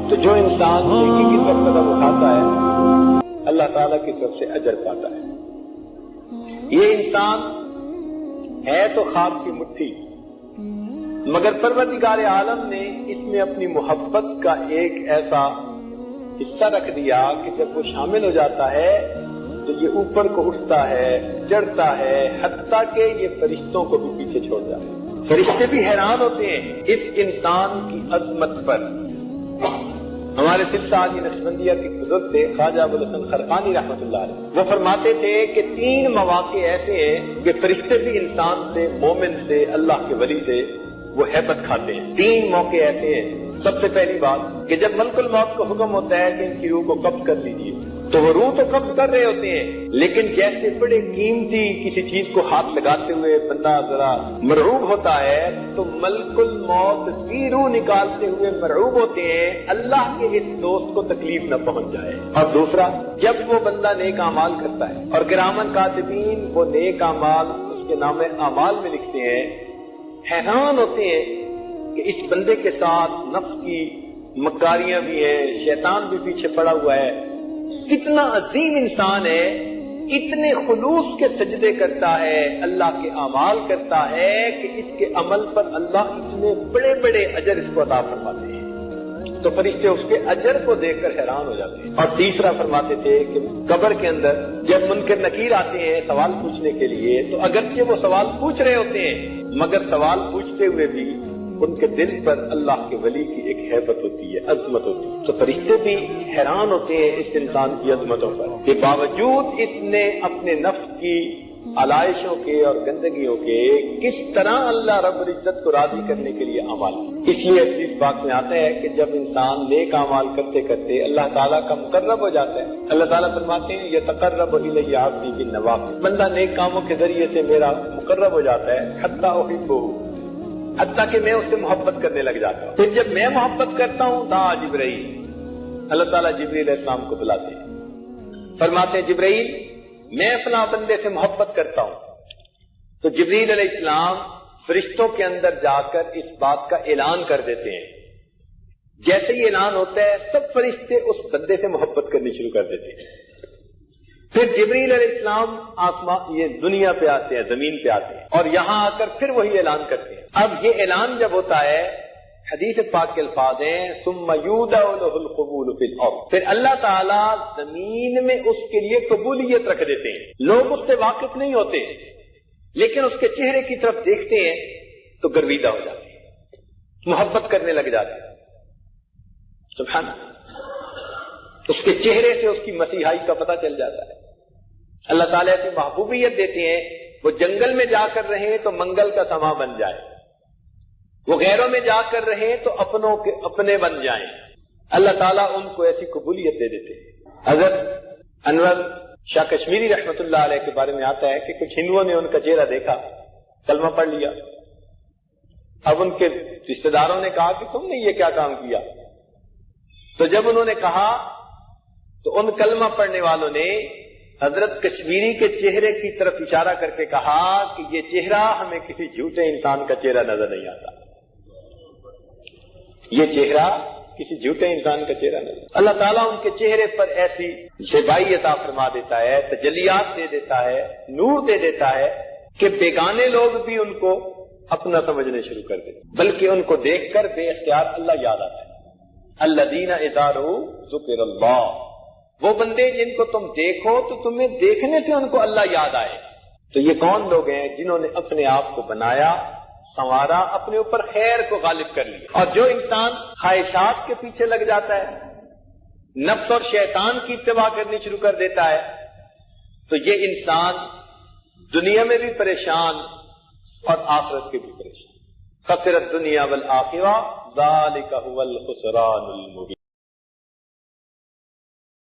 تو جو انسان نیکی کی طرف قدم اٹھاتا ہے اللہ تعالیٰ کی طرف سے اجر پاتا ہے۔ یہ انسان ہے تو خاک کی مٹھی، مگر پروردگار عالم نے اس میں اپنی محبت کا ایک ایسا حصہ رکھ دیا کہ جب وہ شامل ہو جاتا ہے تو یہ اوپر کو اٹھتا ہے، چڑھتا ہے، حتیٰ کہ یہ فرشتوں کو بھی پیچھے چھوڑ جاتا ہے۔ فرشتے بھی حیران ہوتے ہیں اس انسان کی عظمت پر۔ ہمارے سلسلہ حاجی نقشبندیہ کے بزرگ تھے خواجہ ابوالحسن خرقانی رحمۃ اللہ علیہ، وہ فرماتے تھے کہ 3 مواقع ایسے ہیں کہ فرشتے بھی انسان سے، مومن سے، اللہ کے ولی سے وہ ہیبت کھاتے ہیں۔ 3 موقع ایسے ہیں۔ سب سے پہلی بات کہ جب ملک الموت کو حکم ہوتا ہے کہ ان کی روح کو قبض کر لیجیے، تو وہ روح تو قبض کر رہے ہوتے ہیں، لیکن جیسے بڑے قیمتی کسی چیز کو ہاتھ لگاتے ہوئے بندہ ذرا مرعوب ہوتا ہے، تو ملک الموت کی روح نکالتے ہوئے مرعوب ہوتے ہیں اللہ کے اس دوست کو تکلیف نہ پہنچ جائے۔ اور دوسرا، جب وہ بندہ نیک اعمال کرتا ہے اور کرامن کاتبین وہ نیک اعمال اس کے نام اعمال میں لکھتے ہیں، حیران ہوتے ہیں کہ اس بندے کے ساتھ نفس کی مکاریاں بھی ہیں، شیطان بھی پیچھے پڑا ہوا ہے، کتنا عظیم انسان ہے، اتنے خلوص کے سجدے کرتا ہے، اللہ کے اعمال کرتا ہے کہ اس کے عمل پر اللہ اتنے بڑے بڑے اجر اس کو عطا فرماتے ہیں۔ تو فرشتے اس کے اجر کو دیکھ کر حیران ہو جاتے ہیں۔ اور تیسرا فرماتے تھے کہ قبر کے اندر جب منکر نکیر آتے ہیں سوال پوچھنے کے لیے، تو اگرچہ وہ سوال پوچھ رہے ہوتے ہیں مگر سوال پوچھتے ہوئے بھی ان کے دل پر اللہ کے ولی کی ایک ہیبت ہوتی ہے، عظمت ہوتی ہے۔ تو فرشتے بھی حیران ہوتے ہیں اس انسان کی عظمتوں پر کہ باوجود اس نے اپنے نفس کی علائشوں کے اور گندگیوں کے کس طرح اللہ رب العزت کو راضی کرنے کے لیے اعمال۔ اس لیے اس بات میں آتا ہے کہ جب انسان نیک اعمال کرتے کرتے اللہ تعالیٰ کا مقرب ہو جاتا ہے، اللہ تعالیٰ فرماتے ہیں یتقرب الی عبدی بالنوافل، بندہ نیک کاموں کے ذریعے سے میرا مقرب ہو جاتا ہے، حتی احبہ، حتیٰ کہ میں اس سے محبت کرنے لگ جاتا ہوں۔ پھر جب میں محبت کرتا ہوں دعا جبرائیل، اللہ تعالیٰ جبرائیل علیہ السلام کو بلاتے ہیں، فرماتے ہیں جبرائیل میں فلاں بندے سے محبت کرتا ہوں، تو جبرائیل علیہ السلام فرشتوں کے اندر جا کر اس بات کا اعلان کر دیتے ہیں۔ جیسے ہی اعلان ہوتا ہے سب فرشتے اس بندے سے محبت کرنی شروع کر دیتے ہیں۔ پھر جبرائیل علیہ السلام آسمان یہ دنیا پہ آتے ہیں، زمین پہ آتے ہیں، اور یہاں آ کر پھر وہی اعلان کرتے ہیں۔ اب یہ اعلان جب ہوتا ہے، حدیث پاک کے الفاظ ہیں ثم یودع لہ القبول فی الارض، پھر اللہ تعالیٰ زمین میں اس کے لیے قبولیت رکھ دیتے ہیں۔ لوگ اس سے واقف نہیں ہوتے لیکن اس کے چہرے کی طرف دیکھتے ہیں تو گرویدہ ہو جاتے ہیں، محبت کرنے لگ جاتے ہیں۔ سبحان اللہ، اس کے چہرے سے اس کی مسیحائی کا پتہ چل جاتا ہے۔ اللہ تعالیٰ ایسی محبوبیت دیتے ہیں، وہ جنگل میں جا کر رہے تو منگل کا سما بن جائے، وہ غیروں میں جا کر رہے تو اپنوں کے اپنے بن جائیں۔ اللہ تعالیٰ ان کو ایسی قبولیت دے دیتے ہیں۔ حضرت انور شاہ کشمیری رحمۃ اللہ علیہ کے بارے میں آتا ہے کہ کچھ ہندوؤں نے ان کا چہرہ دیکھا، کلمہ پڑھ لیا۔ اب ان کے رشتہ داروں نے کہا کہ تم نے یہ کیا کام کیا؟ تو جب انہوں نے کہا تو ان کلمہ پڑھنے والوں نے حضرت کشمیری کے چہرے کی طرف اشارہ کر کے کہا کہ یہ چہرہ ہمیں کسی جھوٹے انسان کا چہرہ نظر نہیں آتا، یہ چہرہ کسی جھوٹے انسان کا چہرہ نہیں۔ اللہ تعالیٰ ان کے چہرے پر ایسی زیبائی عطا فرما دیتا ہے، تجلیات دے دیتا ہے، نور دے دیتا ہے کہ بیگانے لوگ بھی ان کو اپنا سمجھنے شروع کر دیتے، بلکہ ان کو دیکھ کر بے اختیار اللہ یاد آتا ہے۔ الذین اذا رؤوا ذکر اللہ، وہ بندے جن کو تم دیکھو تو تمہیں دیکھنے سے ان کو اللہ یاد آئے۔ تو یہ کون لوگ ہیں؟ جنہوں نے اپنے آپ کو بنایا، سنوارا، اپنے اوپر خیر کو غالب کر لیا۔ اور جو انسان خواہشات کے پیچھے لگ جاتا ہے، نفس اور شیطان کی اتباع کرنی شروع کر دیتا ہے، تو یہ انسان دنیا میں بھی پریشان اور آخرت کے بھی پریشان۔ خسر الدنیا والآخرہ ذالک هو الخسران المبین۔